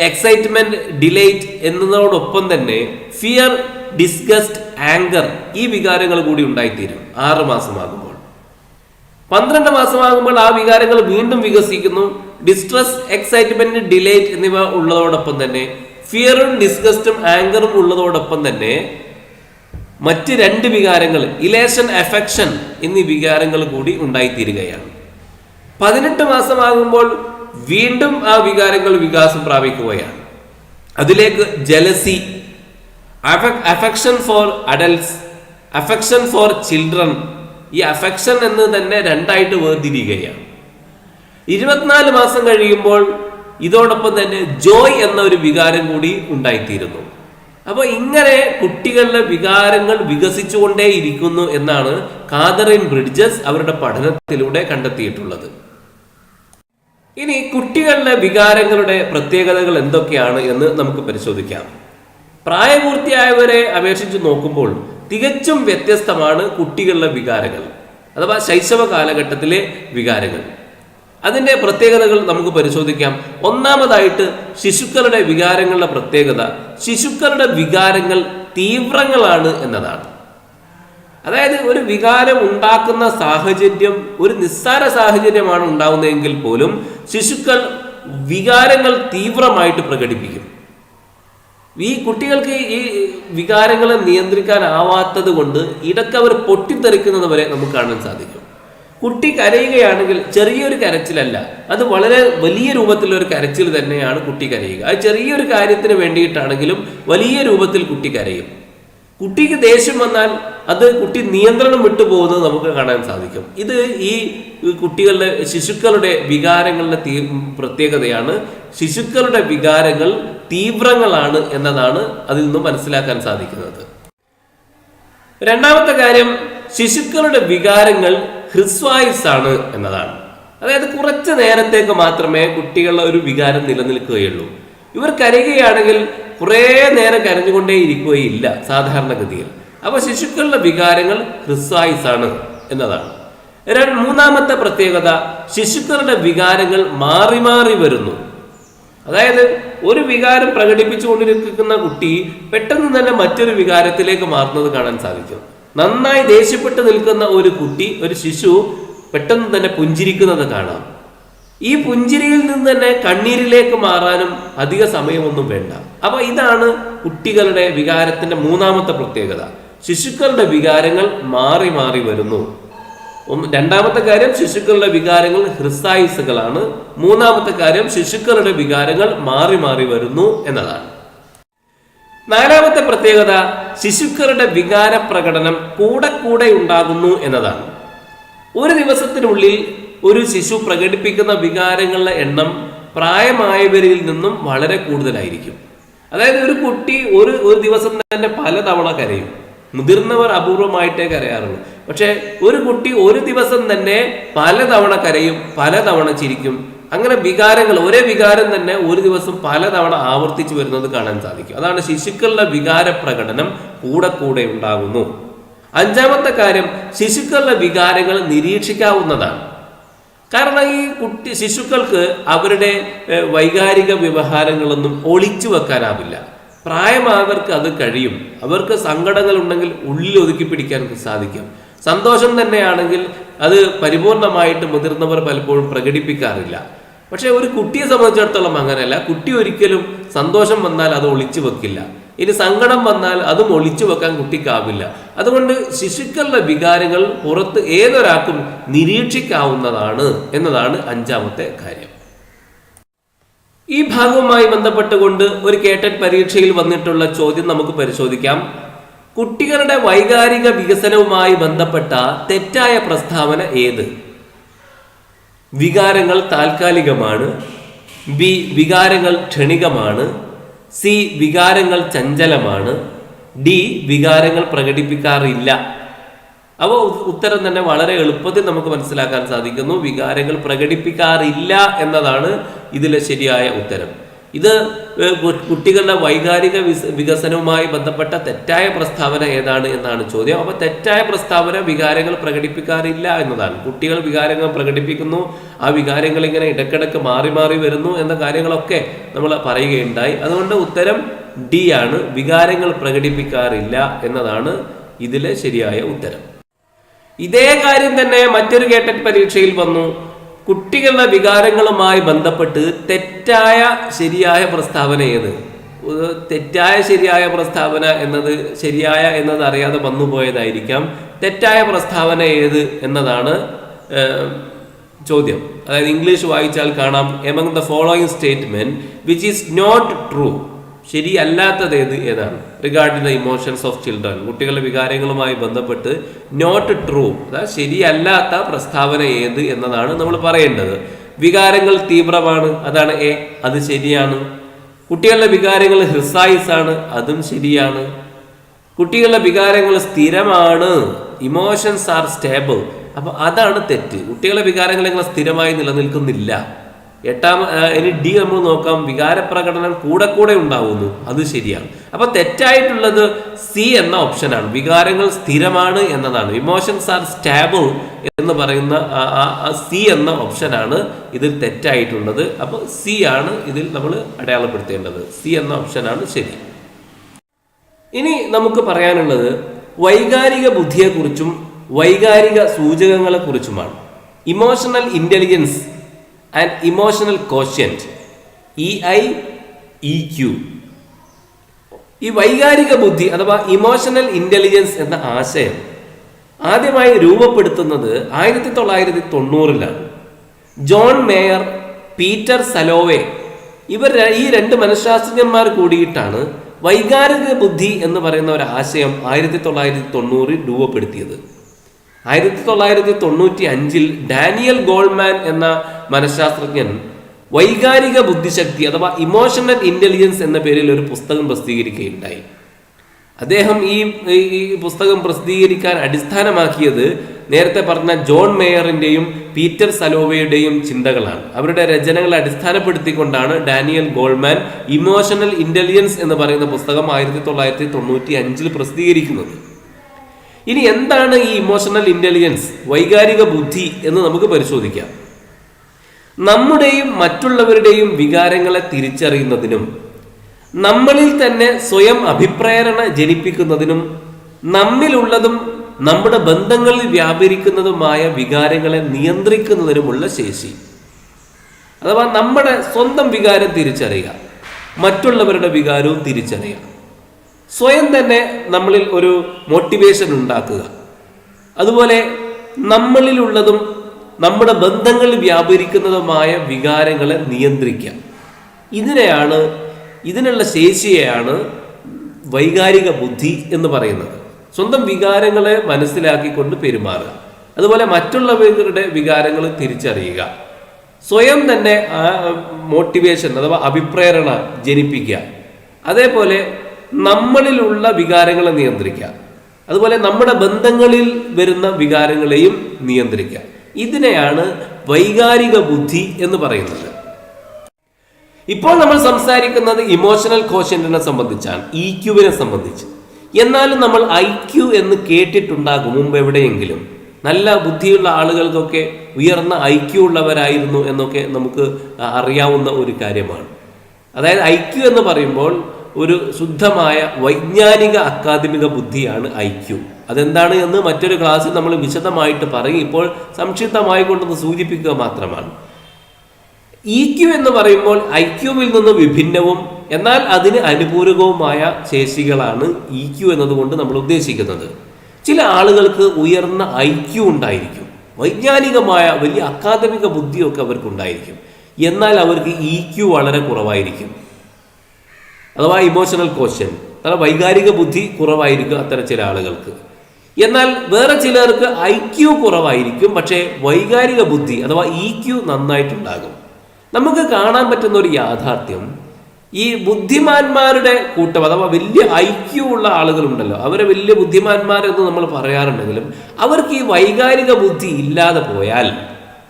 എക്സൈറ്റ്മെന്റ്, ഡിലൈറ്റ് എന്നതോടൊപ്പം തന്നെ ഫിയർ, ഡിസ്ഗസ്റ്റ്, ആങ്കർ ഈ വികാരങ്ങൾ കൂടി ഉണ്ടായിത്തീരും 6 മാസമാകുമ്പോൾ. 12 മാസമാകുമ്പോൾ ആ വികാരങ്ങൾ വീണ്ടും വികസിക്കുന്നു. ഡിസ്ട്രസ്, എക്സൈറ്റ്മെന്റ്, ഡിലൈറ്റ് എന്നിവ ഉള്ളതോടൊപ്പം തന്നെ ഫിയറും ഡിസ്ഗസ്റ്റും ആങ്കറും ഉള്ളതോടൊപ്പം തന്നെ മറ്റ് 2 വികാരങ്ങൾ, ഇലേഷൻ, അഫെക്ഷൻ എന്നീ വികാരങ്ങൾ കൂടി ഉണ്ടായിത്തീരുകയാണ്. 18 മാസമാകുമ്പോൾ വീണ്ടും ആ വികാരങ്ങൾ വികാസം പ്രാപിക്കുകയാണ്. അതിലേക്ക് jealousy, affection four adults, affection for children, ഈ അഫെക്ഷൻ എന്ന് തന്നെ 2ആയിട്ട് വേർതിരിയുകയാണ്. 24 മാസം കഴിയുമ്പോൾ ഇതോടൊപ്പം തന്നെ ജോയ് എന്ന ഒരു വികാരം കൂടി ഉണ്ടായിത്തീരുന്നു. അപ്പോൾ ഇങ്ങനെ കുട്ടികളുടെ വികാരങ്ങൾ വികസിച്ചുകൊണ്ടേയിരിക്കുന്നു എന്നാണ് കാതറിൻ ബ്രിഡ്ജസ് അവരുടെ പഠനത്തിലൂടെ കണ്ടെത്തിയിട്ടുള്ളത്. ഇനി കുട്ടികളുടെ വികാരങ്ങളുടെ പ്രത്യേകതകൾ എന്തൊക്കെയാണ് എന്ന് നമുക്ക് പരിശോധിക്കാം. പ്രായപൂർത്തിയായവരെ അപേക്ഷിച്ച് നോക്കുമ്പോൾ തികച്ചും വ്യത്യസ്തമാണ് കുട്ടികളുടെ വികാരങ്ങൾ, അഥവാ ശൈശവ കാലഘട്ടത്തിലെ വികാരങ്ങൾ. അതിൻ്റെ പ്രത്യേകതകൾ നമുക്ക് പരിശോധിക്കാം. ഒന്നാമതായിട്ട് ശിശുക്കളുടെ വികാരങ്ങളുടെ പ്രത്യേകത, ശിശുക്കളുടെ വികാരങ്ങൾ തീവ്രങ്ങളാണ് എന്നതാണ്. അതായത് ഒരു വികാരം ഉണ്ടാക്കുന്ന സാഹചര്യം ഒരു നിസ്സാര സാഹചര്യമാണ് ഉണ്ടാവുന്നതെങ്കിൽ പോലും ശിശുക്കൾ വികാരങ്ങൾ തീവ്രമായിട്ട് പ്രകടിപ്പിക്കും. ഈ കുട്ടികൾക്ക് ഈ വികാരങ്ങളെ നിയന്ത്രിക്കാനാവാത്തത് കൊണ്ട് ഇടയ്ക്ക് അവർ പൊട്ടിത്തെറിക്കുന്നത് വരെ നമുക്ക് കാണാൻ സാധിക്കും. കുട്ടി കരയുകയാണെങ്കിൽ ചെറിയൊരു കരച്ചിലല്ല, അത് വളരെ വലിയ രൂപത്തിലൊരു കരച്ചിൽ തന്നെയാണ് കുട്ടി കരയുക. അത് ചെറിയൊരു കാര്യത്തിന് വേണ്ടിയിട്ടാണെങ്കിലും വലിയ രൂപത്തിൽ കുട്ടി കരയും. കുട്ടിക്ക് ദേഷ്യം വന്നാൽ അത് കുട്ടി നിയന്ത്രണം വിട്ടുപോകുന്നത് നമുക്ക് കാണാൻ സാധിക്കും. ഇത് ഈ കുട്ടികളുടെ ശിശുക്കളുടെ വികാരങ്ങളുടെ പ്രത്യേകതയാണ്. ശിശുക്കളുടെ വികാരങ്ങൾ തീവ്രങ്ങളാണ് എന്നതാണ് അതിൽ നിന്നും മനസ്സിലാക്കാൻ സാധിക്കുന്നത്. രണ്ടാമത്തെ കാര്യം, ശിശുക്കളുടെ വികാരങ്ങൾ ഹ്രസ്വായുസ്സാണ് എന്നതാണ്. അതായത് കുറച്ച് നേരത്തേക്ക് മാത്രമേ കുട്ടികളുടെ ഒരു വികാരം നിലനിൽക്കുകയുള്ളൂ. ഇവർ കരയുകയാണെങ്കിൽ കുറേ നേരം കരഞ്ഞുകൊണ്ടേ ഇരിക്കുകയില്ല സാധാരണഗതിയിൽ. അപ്പോൾ ശിശുക്കളുടെ വികാരങ്ങൾ ഹ്രസ്വായുസ്സാണ് എന്നതാണ്. മൂന്നാമത്തെ പ്രത്യേകത, ശിശുക്കളുടെ വികാരങ്ങൾ മാറി മാറി വരുന്നു. അതായത് ഒരു വികാരം പ്രകടിപ്പിച്ചുകൊണ്ടിരിക്കുന്ന കുട്ടി പെട്ടെന്ന് തന്നെ മറ്റൊരു വികാരത്തിലേക്ക് മാറുന്നത് കാണാൻ സാധിക്കും. നന്നായി ദേഷ്യപ്പെട്ട് നിൽക്കുന്ന ഒരു ശിശു പെട്ടെന്ന് തന്നെ പുഞ്ചിരിക്കുന്നത് കാണാം. ഈ പുഞ്ചിരിയിൽ നിന്ന് തന്നെ കണ്ണീരിലേക്ക് മാറാനും അധിക സമയമൊന്നും വേണ്ട. അപ്പൊ ഇതാണ് കുട്ടികളുടെ വികാരത്തിന്റെ മൂന്നാമത്തെ പ്രത്യേകത. ശിശുക്കളുടെ വികാരങ്ങൾ മാറി മാറി വരുന്നു. രണ്ടാമത്തെ കാര്യം, ശിശുക്കളുടെ വികാരങ്ങൾ ഹ്രസ്വായുസ്സുകളാണ്. മൂന്നാമത്തെ കാര്യം, ശിശുക്കളുടെ വികാരങ്ങൾ മാറി മാറി വരുന്നു എന്നതാണ്. നാലാമത്തെ പ്രത്യേകത, ശിശുക്കളുടെ വികാര പ്രകടനം കൂടെ കൂടെ ഉണ്ടാകുന്നു എന്നതാണ്. ഒരു ദിവസത്തിനുള്ളിൽ ഒരു ശിശു പ്രകടിപ്പിക്കുന്ന വികാരങ്ങളുടെ എണ്ണം പ്രായമായവരിൽ നിന്നും വളരെ കൂടുതലായിരിക്കും. അതായത് ഒരു കുട്ടി ഒരു ദിവസം തന്നെ പലതവണ കരയും. മുതിർന്നവർ അപൂർവമായിട്ടേ കരയാറുള്ളൂ. പക്ഷെ ഒരു കുട്ടി ഒരു ദിവസം തന്നെ പലതവണ കരയും, പലതവണ ചിരിക്കും. അങ്ങനെ വികാരങ്ങൾ, ഒരേ വികാരം തന്നെ ഒരു ദിവസം പലതവണ ആവർത്തിച്ചു വരുന്നത് കാണാൻ സാധിക്കും. അതാണ് ശിശുക്കളുടെ വികാര പ്രകടനം കൂടെ കൂടെ ഉണ്ടാകുന്നു. അഞ്ചാമത്തെ കാര്യം, ശിശുക്കളുടെ വികാരങ്ങൾ നിരീക്ഷിക്കാവുന്നതാണ്. കാരണം ഈ ശിശുക്കൾക്ക് അവരുടെ വൈകാരിക വ്യവഹാരങ്ങളൊന്നും ഒളിച്ചു വെക്കാനാവില്ല. പ്രായമായവർക്ക് അത് കഴിയും. അവർക്ക് സങ്കടങ്ങൾ ഉണ്ടെങ്കിൽ ഉള്ളിൽ ഒതുക്കി പിടിക്കാൻ സാധിക്കും. സന്തോഷം തന്നെയാണെങ്കിൽ അത് പരിപൂർണമായിട്ട് മുതിർന്നവർ പലപ്പോഴും പ്രകടിപ്പിക്കാറില്ല. പക്ഷെ ഒരു കുട്ടിയെ സംബന്ധിച്ചിടത്തോളം അങ്ങനെയല്ല. കുട്ടി ഒരിക്കലും സന്തോഷം വന്നാൽ അത് ഒളിച്ചു വെക്കില്ല. ഇനി സങ്കടം വന്നാൽ അതും ഒളിച്ചു വെക്കാൻ കുട്ടിക്കാവില്ല. അതുകൊണ്ട് ശിശുക്കളുടെ വികാരങ്ങൾ പുറത്ത് ഏതൊരാൾക്കും നിരീക്ഷിക്കാവുന്നതാണ് എന്നതാണ് അഞ്ചാമത്തെ കാര്യം. ഈ ഭാഗവുമായി ബന്ധപ്പെട്ടുകൊണ്ട് ഒരു കേട്ടറ്റ് പരീക്ഷയിൽ വന്നിട്ടുള്ള ചോദ്യം നമുക്ക് പരിശോധിക്കാം. കുട്ടികളുടെ വൈകാരിക വികസനവുമായി ബന്ധപ്പെട്ട തെറ്റായ പ്രസ്താവന ഏത്? വികാരങ്ങൾ താൽക്കാലികമാണ്. ബി, വികാരങ്ങൾ ക്ഷണികമാണ്. സി, വികാരങ്ങൾ ചഞ്ചലമാണ്. ഡി, വികാരങ്ങൾ പ്രകടിപ്പിക്കാറില്ല. അപ്പോൾ ഉത്തരം തന്നെ വളരെ എളുപ്പത്തിൽ നമുക്ക് മനസ്സിലാക്കാൻ സാധിക്കുന്നു. വികാരങ്ങൾ പ്രകടിപ്പിക്കാറില്ല എന്നതാണ് ഇതിലെ ശരിയായ ഉത്തരം. ഇത് കുട്ടികളുടെ വൈകാരിക വികസനവുമായി ബന്ധപ്പെട്ട തെറ്റായ പ്രസ്താവന ഏതാണ് എന്നാണ് ചോദ്യം. അപ്പോൾ തെറ്റായ പ്രസ്താവന വികാരങ്ങൾ പ്രകടിപ്പിക്കാറില്ല എന്നതാണ്. കുട്ടികൾ വികാരങ്ങൾ പ്രകടിപ്പിക്കുന്നു, ആ വികാരങ്ങൾ ഇങ്ങനെ ഇടയ്ക്കിടയ്ക്ക് മാറി മാറി വരുന്നു എന്ന കാര്യങ്ങളൊക്കെ നമ്മൾ പറയുകയുണ്ടായി. അതുകൊണ്ട് ഉത്തരം ഡി ആണ്, വികാരങ്ങൾ പ്രകടിപ്പിക്കാറില്ല എന്നതാണ് ഇതിലെ ശരിയായ ഉത്തരം. ഇതേ കാര്യം തന്നെ മറ്റൊരു കേട്ടറ്റ് പരീക്ഷയിൽ വന്നു. കുട്ടികളുടെ വികാരങ്ങളുമായി ബന്ധപ്പെട്ട് തെറ്റായ ശരിയായ പ്രസ്താവന ഏത്? തെറ്റായ ശരിയായ പ്രസ്താവന എന്നത് ശരിയായ എന്നത് അറിയാതെ വന്നുപോയതായിരിക്കാം. തെറ്റായ പ്രസ്താവന ഏത് എന്നതാണ് ചോദ്യം. അതായത് ഇംഗ്ലീഷ് വായിച്ചാൽ കാണാം, among the following statement which is not true. ശരിയല്ലാത്തത് ഏതാണ്? Regarding the emotions of children, കുട്ടികളുടെ വികാരങ്ങളുമായി ബന്ധപ്പെട്ട് നോട്ട് ട്രൂ, അതായത് ശരിയല്ലാത്ത പ്രസ്താവന ഏത് എന്നതാണ് നമ്മൾ പറയേണ്ടത്. വികാരങ്ങൾ തീവ്രമാണ്, അതാണ് എ, അത് ശരിയാണ്. കുട്ടികളുടെ വികാരങ്ങൾ ഹ്രിസായിസ് ആണ്, അതും ശരിയാണ്. കുട്ടികളുടെ വികാരങ്ങൾ സ്ഥിരമാണ്, ഇമോഷൻസ് ആർ സ്റ്റേബിൾ, അപ്പൊ അതാണ് തെറ്റ്. കുട്ടികളുടെ വികാരങ്ങൾ ഇങ്ങനെ സ്ഥിരമായി നിലനിൽക്കുന്നില്ല. ഇനി ഡി നമ്മൾ നോക്കാം, വികാരപ്രകടനം കൂടെ കൂടെ ഉണ്ടാവുന്നു, അത് ശരിയാണ്. അപ്പൊ തെറ്റായിട്ടുള്ളത് സി എന്ന ഓപ്ഷനാണ്, വികാരങ്ങൾ സ്ഥിരമാണ് എന്നതാണ്. ഇമോഷൻസ് ആർ സ്റ്റേബിൾ എന്ന് പറയുന്ന സി എന്ന ഓപ്ഷനാണ് ഇതിൽ തെറ്റായിട്ടുള്ളത്. അപ്പൊ സി ആണ് ഇതിൽ നമ്മൾ അടയാളപ്പെടുത്തേണ്ടത്. സി എന്ന ഓപ്ഷനാണ് ശരി. ഇനി നമുക്ക് പറയാനുള്ളത് വൈകാരിക ബുദ്ധിയെക്കുറിച്ചും വൈകാരിക സൂചകങ്ങളെ കുറിച്ചുമാണ്. Emotional intelligence and emotional quotient, EI/EQ. ഈ വൈകാരിക ബുദ്ധി അഥവാ ഇമോഷണൽ ഇന്റലിജൻസ് എന്ന ആശയം ആദ്യമായി രൂപപ്പെടുത്തുന്നത് 1990-ലാണ്. ജോൺ മേയർ, പീറ്റർ സലോവെ ഈ രണ്ട് മനഃശാസ്ത്രജ്ഞന്മാർ കൂടിയിട്ടാണ് വൈകാരിക ബുദ്ധി എന്ന് പറയുന്ന ഒരു ആശയം 1990 രൂപപ്പെടുത്തിയത്. 1995 ഡാനിയൽ ഗോൾമാൻ എന്ന മനഃശാസ്ത്രജ്ഞൻ വൈകാരിക ബുദ്ധിശക്തി അഥവാ ഇമോഷണൽ ഇന്റലിജൻസ് എന്ന പേരിൽ ഒരു പുസ്തകം പ്രസിദ്ധീകരിക്കുകയുണ്ടായി. അദ്ദേഹം ഈ പുസ്തകം പ്രസിദ്ധീകരിക്കാൻ അടിസ്ഥാനമാക്കിയത് നേരത്തെ പറഞ്ഞ ജോൺ മേയറിന്റെയും പീറ്റർ സലോവയുടെയും ചിന്തകളാണ്. അവരുടെ രചനകളെ അടിസ്ഥാനപ്പെടുത്തിക്കൊണ്ടാണ് ഡാനിയൽ ഗോൾമാൻ ഇമോഷണൽ ഇന്റലിജൻസ് എന്ന് പറയുന്ന പുസ്തകം 1995 പ്രസിദ്ധീകരിക്കുന്നത്. ഇനി എന്താണ് ഈ ഇമോഷണൽ ഇന്റലിജൻസ്, വൈകാരിക ബുദ്ധി എന്ന് നമുക്ക് പരിശോധിക്കാം. നമ്മുടെയും മറ്റുള്ളവരുടെയും വികാരങ്ങളെ തിരിച്ചറിയുന്നതിനും നമ്മളിൽ തന്നെ സ്വയം അഭിപ്രേരണ ജനിപ്പിക്കുന്നതിനും നമ്മിലുള്ളതും നമ്മുടെ ബന്ധങ്ങളിൽ വ്യാപരിക്കുന്നതുമായ വികാരങ്ങളെ നിയന്ത്രിക്കുന്നതിനുമുള്ള ശേഷി. അഥവാ നമ്മുടെ സ്വന്തം വികാരം തിരിച്ചറിയുക, മറ്റുള്ളവരുടെ വികാരവും തിരിച്ചറിയുക, സ്വയം തന്നെ നമ്മളിൽ ഒരു മോട്ടിവേഷൻ ഉണ്ടാക്കുക, അതുപോലെ നമ്മളിലുള്ളതും നമ്മുടെ ബന്ധങ്ങളിൽ വ്യാപരിക്കുന്നതുമായ വികാരങ്ങളെ നിയന്ത്രിക്കുക. ഇതിനുള്ള ശേഷിയെയാണ് വൈകാരിക ബുദ്ധി എന്ന് പറയുന്നത്. സ്വന്തം വികാരങ്ങളെ മനസ്സിലാക്കിക്കൊണ്ട് പെരുമാറുക, അതുപോലെ മറ്റുള്ളവരുടെ വികാരങ്ങൾ തിരിച്ചറിയുക, സ്വയം തന്നെ മോട്ടിവേഷൻ അഥവാ അഭിപ്രേരണ ജനിപ്പിക്കുക, അതേപോലെ നമ്മളിലുള്ള വികാരങ്ങളെ നിയന്ത്രിക്കുക, അതുപോലെ നമ്മുടെ ബന്ധങ്ങളിൽ വരുന്ന വികാരങ്ങളെയും നിയന്ത്രിക്കുക. ഇതിനെയാണ് വൈകാരിക ബുദ്ധി എന്ന് പറയുന്നത്. ഇപ്പോൾ നമ്മൾ സംസാരിക്കുന്നത് ഇമോഷണൽ കോഷ്യന്റിനെ സംബന്ധിച്ചാണ്, EQവിനെ സംബന്ധിച്ച്. എന്നാലും നമ്മൾ IQ എന്ന് കേട്ടിട്ടുണ്ടാകും മുമ്പ് എവിടെയെങ്കിലും. നല്ല ബുദ്ധിയുള്ള ആളുകൾക്കൊക്കെ ഉയർന്ന IQ ഉള്ളവരായിരുന്നു എന്നൊക്കെ നമുക്ക് അറിയാവുന്ന ഒരു കാര്യമാണ്. അതായത് IQ എന്ന് പറയുമ്പോൾ ഒരു ശുദ്ധമായ വൈജ്ഞാനിക അക്കാദമിക ബുദ്ധിയാണ് IQ. അതെന്താണ് എന്ന് മറ്റൊരു ക്ലാസ്സിൽ നമ്മൾ വിശദമായിട്ട് പറയും. ഇപ്പോൾ സംക്ഷിപ്തമായി കൊണ്ടൊന്ന് സൂചിപ്പിക്കുക മാത്രമാണ്. EQ എന്ന് പറയുമ്പോൾ IQവിൽ നിന്ന് വിഭിന്നവും എന്നാൽ അതിന് അനുപൂരകവുമായ ശേഷികളാണ് EQ എന്നതുകൊണ്ട് നമ്മൾ ഉദ്ദേശിക്കുന്നത്. ചില ആളുകൾക്ക് ഉയർന്ന IQ ഉണ്ടായിരിക്കും, വൈജ്ഞാനികമായ വലിയ അക്കാദമിക ബുദ്ധിയൊക്കെ അവർക്കുണ്ടായിരിക്കും, എന്നാൽ അവർക്ക് EQ വളരെ കുറവായിരിക്കും, അഥവാ ഇമോഷണൽ കോഷ്യൻ അഥവാ വൈകാരിക ബുദ്ധി കുറവായിരിക്കും അത്തരം ചില ആളുകൾക്ക്. എന്നാൽ വേറെ ചിലർക്ക് IQ കുറവായിരിക്കും, പക്ഷേ വൈകാരിക ബുദ്ധി അഥവാ EQ നന്നായിട്ടുണ്ടാകും. നമുക്ക് കാണാൻ പറ്റുന്ന ഒരു യാഥാർത്ഥ്യം, ഈ ബുദ്ധിമാന്മാരുടെ കൂട്ടം അഥവാ വലിയ IQ ഉള്ള ആളുകളുണ്ടല്ലോ, അവരെ വലിയ ബുദ്ധിമാന്മാരെന്ന് നമ്മൾ പറയാറുണ്ടെങ്കിലും അവർക്ക് ഈ വൈകാരിക ബുദ്ധി ഇല്ലാതെ പോയാൽ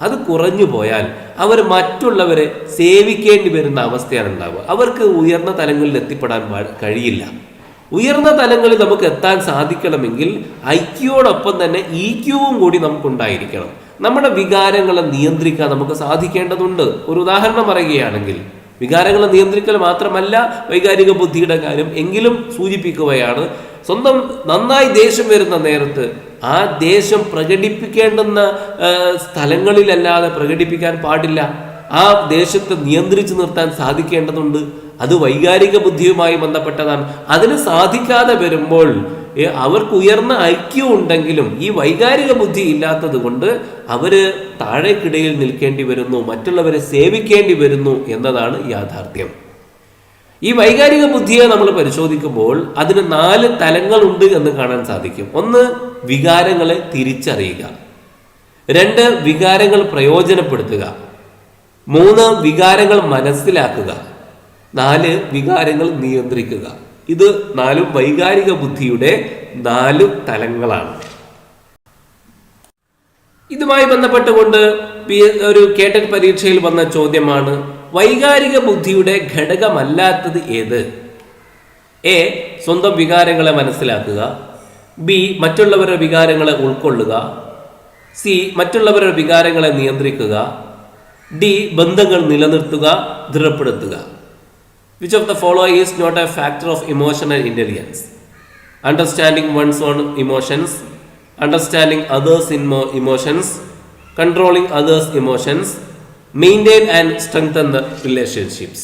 അത് കുറഞ്ഞു പോയാൽ അവർ മറ്റുള്ളവരെ സേവിക്കേണ്ടി വരുന്ന അവസ്ഥയാണ് ഉണ്ടാവുക. അവർക്ക് ഉയർന്ന തലങ്ങളിൽ എത്തിപ്പെടാൻ കഴിയില്ല. ഉയർന്ന തലങ്ങളിൽ നമുക്ക് എത്താൻ സാധിക്കണമെങ്കിൽ ഐക്യോടൊപ്പം തന്നെ ഇക്യുവും കൂടി നമുക്കുണ്ടായിരിക്കണം. നമ്മുടെ വികാരങ്ങളെ നിയന്ത്രിക്കാൻ നമുക്ക് സാധിക്കേണ്ടതുണ്ട്. ഒരു ഉദാഹരണം പറയുകയാണെങ്കിൽ, വികാരങ്ങളെ നിയന്ത്രിക്കൽ മാത്രമല്ല വൈകാരിക ബുദ്ധിയുടെ കാര്യം എങ്കിലും സൂചിപ്പിക്കുകയാണ്. സ്വന്തം നന്നായി ദേഷ്യം വരുന്ന നേരത്ത് ആ ദേഷ്യം പ്രകടിപ്പിക്കേണ്ടുന്ന സ്ഥലങ്ങളിലല്ലാതെ പ്രകടിപ്പിക്കാൻ പാടില്ല. ആ ദേഷ്യത്തെ നിയന്ത്രിച്ചു നിർത്താൻ സാധിക്കേണ്ടതുണ്ട്. അത് വൈകാരിക ബുദ്ധിയുമായി ബന്ധപ്പെട്ടതാണ്. അതിന് സാധിക്കാതെ വരുമ്പോൾ അവർക്ക് ഉയർന്ന ഐക്യം ഉണ്ടെങ്കിലും ഈ വൈകാരിക ബുദ്ധി ഇല്ലാത്തത് കൊണ്ട് അവര് താഴേക്കിടയിൽ നിൽക്കേണ്ടി വരുന്നു, മറ്റുള്ളവരെ സേവിക്കേണ്ടി വരുന്നു എന്നതാണ് യാഥാർത്ഥ്യം. ഈ വൈകാരിക ബുദ്ധിയെ നമ്മൾ പരിശോധിക്കുമ്പോൾ അതിന് 4 തലങ്ങളുണ്ട് എന്ന് കാണാൻ സാധിക്കും. 1, വികാരങ്ങളെ തിരിച്ചറിയുക. 2, വികാരങ്ങൾ പ്രയോജനപ്പെടുത്തുക. 3, വികാരങ്ങൾ മനസ്സിലാക്കുക. 4, വികാരങ്ങൾ നിയന്ത്രിക്കുക. ഇത് 4 വൈകാരിക ബുദ്ധിയുടെ 4 തലങ്ങളാണ്. ഇതുമായി ബന്ധപ്പെട്ടുകൊണ്ട് ഒരു കേട്ടറ്റ് പരീക്ഷയിൽ വന്ന ചോദ്യമാണ്, വൈകാരിക ബുദ്ധിയുടെ ഘടകമല്ലാത്തത് ഏത്? എ, സ്വന്തം വികാരങ്ങളെ മനസ്സിലാക്കുക. ബി, മറ്റുള്ളവരുടെ വികാരങ്ങളെ ഉൾക്കൊള്ളുക. സി, മറ്റുള്ളവരുടെ വികാരങ്ങളെ നിയന്ത്രിക്കുക. ഡി, ബന്ധങ്ങൾ നിലനിർത്തുക, ദൃഢപ്പെടുത്തുക. Which of the following is not a factor of emotional intelligence? Understanding one's own emotions, understanding others' emotions, controlling others' emotions, maintain and strengthen the relationships.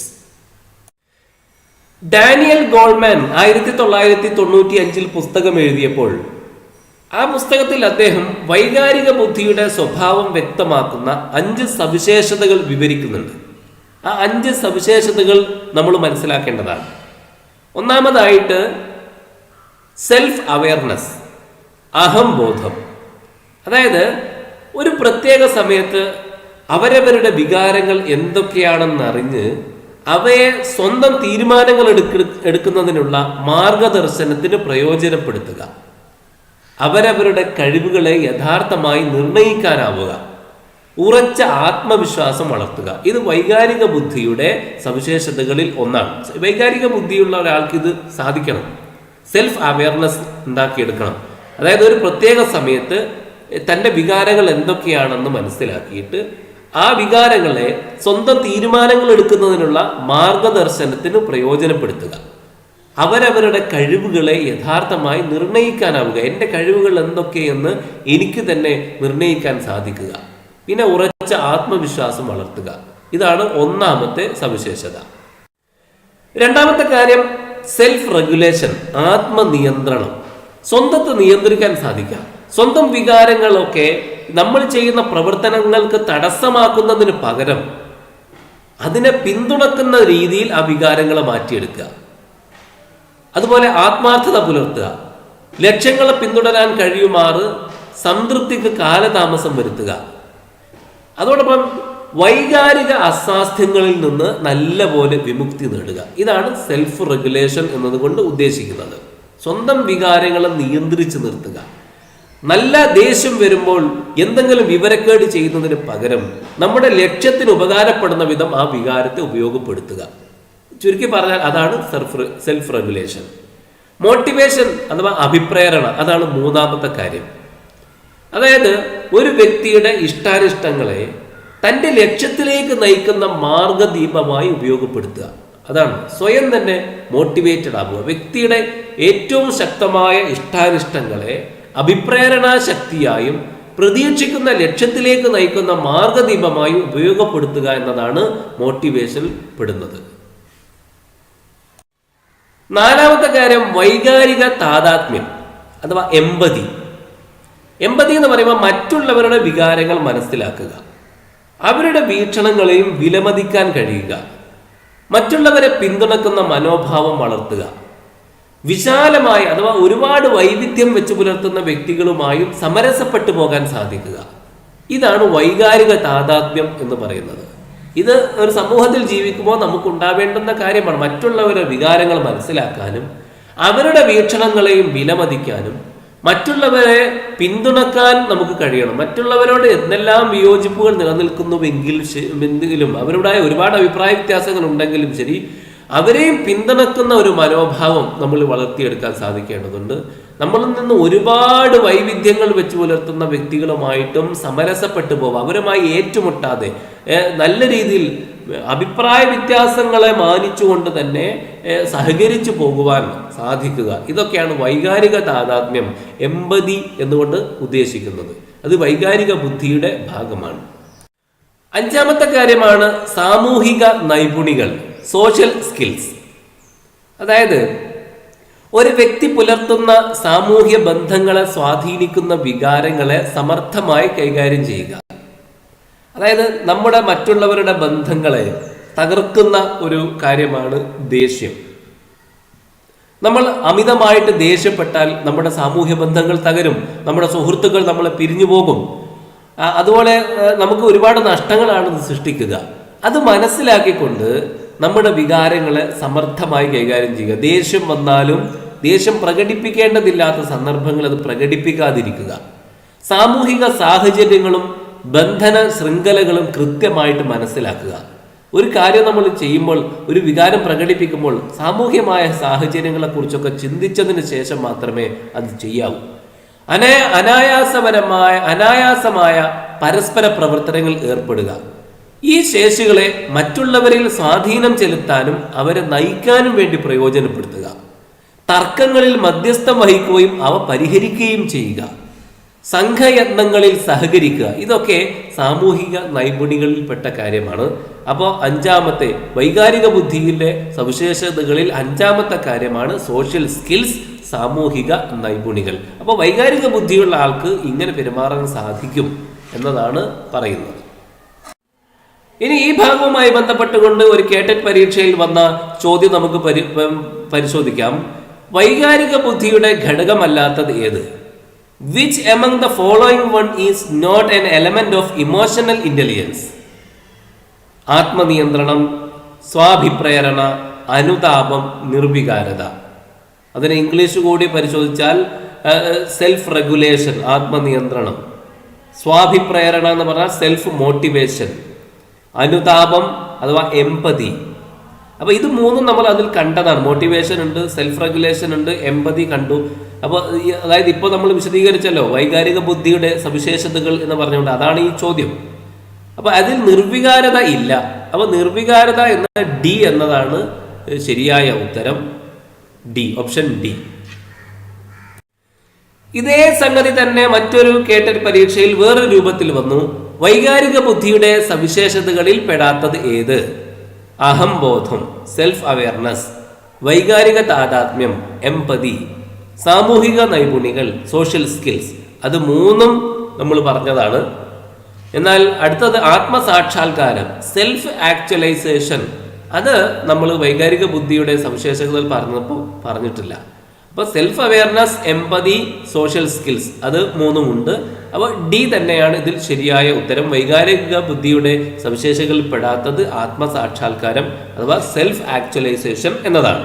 Daniel Goleman 1995 പുസ്തകം എഴുതിയപ്പോൾ ആ പുസ്തകത്തിൽ അദ്ദേഹം വൈകാരിക ബുദ്ധിയുടെ സ്വഭാവം വ്യക്തമാക്കുന്ന 5 സവിശേഷതകൾ വിവരിക്കുന്നുണ്ട്. ആ 5 സവിശേഷതകൾ നമ്മൾ മനസ്സിലാക്കേണ്ടതാണ്. ഒന്നാമതായിട്ട് സെൽഫ് അവയർനെസ്, അഹംബോധം. അതായത് ഒരു പ്രത്യേക സമയത്ത് അവരവരുടെ വികാരങ്ങൾ എന്തൊക്കെയാണെന്നറിഞ്ഞ് അവയെ സ്വന്തം തീരുമാനങ്ങൾ എടുക്കുന്നതിനുള്ള മാർഗദർശനത്തിന് പ്രയോജനപ്പെടുത്തുക. അവരവരുടെ കഴിവുകളെ യഥാർത്ഥമായി നിർണയിക്കാനാവുക. ഉറച്ച ആത്മവിശ്വാസം വളർത്തുക. ഇത് വൈകാരിക ബുദ്ധിയുടെ സവിശേഷതകളിൽ ഒന്നാണ്. വൈകാരിക ബുദ്ധിയുള്ള ഒരാൾക്ക് ഇത് സാധിക്കണം. സെൽഫ് അവയർനെസ് ഉണ്ടാക്കിയെടുക്കണം. അതായത് ഒരു പ്രത്യേക സമയത്ത് തൻ്റെ വികാരങ്ങൾ എന്തൊക്കെയാണെന്ന് മനസ്സിലാക്കിയിട്ട് ആ വികാരങ്ങളെ സ്വന്തം തീരുമാനങ്ങൾ എടുക്കുന്നതിനുള്ള മാർഗദർശനത്തിന് പ്രയോജനപ്പെടുത്തുക. അവരവരുടെ കഴിവുകളെ യഥാർത്ഥമായി നിർണയിക്കാനാവുക. എൻ്റെ കഴിവുകൾ എന്തൊക്കെയെന്ന് എനിക്ക് തന്നെ നിർണയിക്കാൻ സാധിക്കുക. പിന്നെ ഉറച്ച ആത്മവിശ്വാസം വളർത്തുക. ഇതാണ് ഒന്നാമത്തെ സവിശേഷത. രണ്ടാമത്തെ കാര്യം സെൽഫ് റെഗുലേഷൻ, ആത്മനിയന്ത്രണം. സ്വന്തത്തെ നിയന്ത്രിക്കാൻ സാധിക്കുക. സ്വന്തം വികാരങ്ങളൊക്കെ നമ്മൾ ചെയ്യുന്ന പ്രവർത്തനങ്ങൾക്ക് തടസ്സമാക്കുന്നതിന് പകരം അതിനെ പിന്തുണക്കുന്ന രീതിയിൽ ആ വികാരങ്ങളെ മാറ്റിയെടുക്കുക. അതുപോലെ ആത്മാർത്ഥത പുലർത്തുക. ലക്ഷ്യങ്ങളെ പിന്തുടരാൻ കഴിയുമാറ് സംതൃപ്തിക്ക് കാലതാമസം വരുത്തുക. അതോടൊപ്പം വൈകാരിക അസ്വാസ്ഥ്യങ്ങളിൽ നിന്ന് നല്ലപോലെ വിമുക്തി നേടുക. ഇതാണ് സെൽഫ് റെഗുലേഷൻ എന്നതുകൊണ്ട് ഉദ്ദേശിക്കുന്നത്. സ്വന്തം വികാരങ്ങളെ നിയന്ത്രിച്ച് നിർത്തുക. നല്ല ദേഷ്യം വരുമ്പോൾ എന്തെങ്കിലും വിവരക്കേട് ചെയ്യുന്നതിന് പകരം നമ്മുടെ ലക്ഷ്യത്തിന് ഉപകാരപ്പെടുന്ന വിധം ആ വികാരത്തെ ഉപയോഗപ്പെടുത്തുക. ചുരുക്കി പറഞ്ഞാൽ അതാണ് സെൽഫ് റെഗുലേഷൻ. മോട്ടിവേഷൻ അഥവാ അഭിപ്രേരണ, അതാണ് മൂന്നാമത്തെ കാര്യം. അതായത് ഒരു വ്യക്തിയുടെ ഇഷ്ടാനിഷ്ടങ്ങളെ തൻ്റെ ലക്ഷ്യത്തിലേക്ക് നയിക്കുന്ന മാർഗദീപമായി ഉപയോഗപ്പെടുത്തുക. അതാണ് സ്വയം തന്നെ മോട്ടിവേറ്റഡ് ആവുക. വ്യക്തിയുടെ ഏറ്റവും ശക്തമായ ഇഷ്ടാനിഷ്ടങ്ങളെ അഭിപ്രേരണാ ശക്തിയായും പ്രതീക്ഷിക്കുന്ന ലക്ഷ്യത്തിലേക്ക് നയിക്കുന്ന മാർഗദീപമായി ഉപയോഗപ്പെടുത്തുക എന്നതാണ് മോട്ടിവേഷനിൽ പെടുന്നത്. നാലാമത്തെ കാര്യം വൈകാരിക താദാത്മ്യം അഥവാ എമ്പതി. എമ്പതി എന്ന് പറയുമ്പോൾ മറ്റുള്ളവരുടെ വികാരങ്ങൾ മനസ്സിലാക്കുക, അവരുടെ വീക്ഷണങ്ങളെയും വിലമതിക്കാൻ കഴിയുക, മറ്റുള്ളവരെ പിന്തുണക്കുന്ന മനോഭാവം വളർത്തുക, വിശാലമായ അഥവാ ഒരുപാട് വൈവിധ്യം വെച്ച് പുലർത്തുന്ന വ്യക്തികളുമായും സമരസപ്പെട്ടു പോകാൻ സാധിക്കുക. ഇതാണ് വൈകാരിക താദാത്മ്യം എന്ന് പറയുന്നത്. ഇത് ഒരു സമൂഹത്തിൽ ജീവിക്കുമ്പോൾ നമുക്കുണ്ടാവേണ്ടുന്ന കാര്യമാണ്. മറ്റുള്ളവരുടെ വികാരങ്ങൾ മനസ്സിലാക്കാനും അവരുടെ വീക്ഷണങ്ങളെയും വിലമതിക്കാനും മറ്റുള്ളവരെ പിന്തുണക്കാൻ നമുക്ക് കഴിയണം. മറ്റുള്ളവരോട് എന്തെല്ലാം വിയോജിപ്പുകൾ നിലനിൽക്കുന്നുവെങ്കിലും അവരുടേതായ ഒരുപാട് അഭിപ്രായ വ്യത്യാസങ്ങൾ ഉണ്ടെങ്കിലും ശരി, അവരെയും പിന്തുണക്കുന്ന ഒരു മനോഭാവം നമ്മൾ വളർത്തിയെടുക്കാൻ സാധിക്കേണ്ടതുണ്ട്. നമ്മളിൽ നിന്ന് ഒരുപാട് വൈവിധ്യങ്ങൾ വെച്ച് പുലർത്തുന്ന വ്യക്തികളുമായിട്ടും സമരസപ്പെട്ടു പോവുക, അവരുമായി ഏറ്റുമുട്ടാതെ നല്ല രീതിയിൽ അഭിപ്രായ വ്യത്യാസങ്ങളെ മാനിച്ചുകൊണ്ട് തന്നെ സഹകരിച്ചു പോകുവാൻ സാധിക്കുക. ഇതൊക്കെയാണ് വൈകാരിക താദാത്മ്യം, എമ്പതി എന്നുകൊണ്ട് ഉദ്ദേശിക്കുന്നത്. അത് വൈകാരിക ബുദ്ധിയുടെ ഭാഗമാണ്. അഞ്ചാമത്തെ കാര്യമാണ് സാമൂഹിക നൈപുണികൾ, സോഷ്യൽ സ്കിൽസ്. അതായത് ഒരു വ്യക്തി പുലർത്തുന്ന സാമൂഹ്യ ബന്ധങ്ങളെ സ്വാധീനിക്കുന്ന വികാരങ്ങളെ സമർത്ഥമായി കൈകാര്യം ചെയ്യുക. അതായത് നമ്മുടെ മറ്റുള്ളവരുടെ ബന്ധങ്ങളെ തകർക്കുന്ന ഒരു കാര്യമാണ് ദേഷ്യം. നമ്മൾ അമിതമായിട്ട് ദേഷ്യപ്പെട്ടാൽ നമ്മുടെ സാമൂഹ്യ ബന്ധങ്ങൾ തകരും, നമ്മുടെ സുഹൃത്തുക്കൾ നമ്മളെ പിരിഞ്ഞു പോകും. അതുപോലെ നമുക്ക് ഒരുപാട് നഷ്ടങ്ങളാണ് ഇത് സൃഷ്ടിക്കുക. അത് മനസ്സിലാക്കിക്കൊണ്ട് നമ്മുടെ വികാരങ്ങളെ സമർത്ഥമായി കൈകാര്യം ചെയ്യുക. ദേഷ്യം വന്നാലും ദേഷ്യം പ്രകടിപ്പിക്കേണ്ടതില്ലാത്ത സന്ദർഭങ്ങൾ അത് പ്രകടിപ്പിക്കാതിരിക്കുക. സാമൂഹിക സാഹചര്യങ്ങളും ബന്ധന ശൃംഖലകളും കൃത്യമായിട്ട് മനസ്സിലാക്കുക. ഒരു കാര്യം നമ്മൾ ചെയ്യുമ്പോൾ, ഒരു വികാരം പ്രകടിപ്പിക്കുമ്പോൾ സാമൂഹ്യമായ സാഹചര്യങ്ങളെക്കുറിച്ചൊക്കെ ചിന്തിച്ചതിന് ശേഷം മാത്രമേ അത് ചെയ്യാവൂ. അനായാസമായ പരസ്പര പ്രവർത്തനങ്ങൾ ഏർപ്പെടുക. ഈ ശേഷികളെ മറ്റുള്ളവരിൽ സ്വാധീനം ചെലുത്താനും അവരെ നയിക്കാനും വേണ്ടി പ്രയോജനപ്പെടുത്തുക. തർക്കങ്ങളിൽ മധ്യസ്ഥം വഹിക്കുകയും അവ പരിഹരിക്കുകയും ചെയ്യുക. സംഘയത്നങ്ങളിൽ സഹകരിക്കുക. ഇതൊക്കെ സാമൂഹിക നൈപുണികളിൽപ്പെട്ട കാര്യമാണ്. അപ്പോൾ അഞ്ചാമത്തെ വൈകാരിക ബുദ്ധിയിലെ സവിശേഷതകളിൽ അഞ്ചാമത്തെ കാര്യമാണ് സോഷ്യൽ സ്കിൽസ്, സാമൂഹിക നൈപുണികൾ. അപ്പോൾ വൈകാരിക ബുദ്ധിയുള്ള ആൾക്ക് ഇങ്ങനെ പെരുമാറാൻ സാധിക്കും എന്നതാണ് പറയുന്നത്. ഇനി ഈ ഭാഗവുമായി ബന്ധപ്പെട്ടുകൊണ്ട് ഒരു കേട്ടറ്റ് പരീക്ഷയിൽ വന്ന ചോദ്യം നമുക്ക് പരിശോധിക്കാം. വൈകാരിക ബുദ്ധിയുടെ ഘടകമല്ലാത്തത് ഏത്? Which among the following one is not an element of emotional intelligence? ആത്മനിയന്ത്രണം, സ്വാഭിപ്രേരണ, അനുതാപം, നിർവികാരത. അതിന് ഇംഗ്ലീഷ് കൂടി പരിശോധിച്ചാൽ സെൽഫ് റെഗുലേഷൻ, ആത്മനിയന്ത്രണം. സ്വാഭിപ്രേരണ എന്ന് പറഞ്ഞാൽ സെൽഫ് മോട്ടിവേഷൻ. അനുതാപം അഥവാ എംപതി. അപ്പോൾ ഇത് മൂന്നും നമ്മൾ അതിൽ കണ്ടതാണ്. മോട്ടിവേഷൻ ഉണ്ട്, സെൽഫ് റെഗുലേഷൻ ഉണ്ട്, എംപതി കണ്ടു. അപ്പോൾ അതായത് ഇപ്പോൾ നമ്മൾ വിശദീകരിച്ചല്ലോ വൈകാരിക ബുദ്ധിയുടെ സവിശേഷതകൾ എന്ന് പറഞ്ഞുകൊണ്ട്, അതാണ് ഈ ചോദ്യം. അപ്പോൾ അതിൽ നിർവികാരത ഇല്ല. അപ്പോൾ നിർവികാരത എന്ന ഡി എന്നതാണ് ശരിയായ ഉത്തരം. D, option D. ഇതേ സംഗതി തന്നെ മറ്റൊരു കേട്ടറ്റ് പരീക്ഷയിൽ വേറൊരു രൂപത്തിൽ വന്നു. വൈകാരിക ബുദ്ധിയുടെ സവിശേഷതകളിൽ പെടാത്തത് ഏത്? അഹംബോധം, സെൽഫ് അവയർനെസ്, വൈകാരിക താദാത്മ്യം, എംപതി, സാമൂഹിക നൈപുണികൾ, സോഷ്യൽ സ്കിൽസ്. അത് മൂന്നും നമ്മൾ പറഞ്ഞതാണ്. എന്നാൽ അടുത്തത് ആത്മസാക്ഷാത്കാരം, സെൽഫ് ആക്ച്വലൈസേഷൻ. അത് നമ്മൾ വൈകാരിക ബുദ്ധിയുടെ സവിശേഷതകൾ പറഞ്ഞിട്ടില്ല. അപ്പോൾ self awareness, empathy, social skills, അത് മൂന്നും ഉണ്ട്. അപ്പോൾ ഡി തന്നെയാണ് ഇതിൽ ശരിയായ ഉത്തരം. വൈകാരിക ബുദ്ധിയുടെ സവിശേഷതകളിൽ പെടാത്തത് ആത്മസാക്ഷാത്കാരം അഥവാ സെൽഫ് ആക്ച്വലൈസേഷൻ എന്നതാണ്.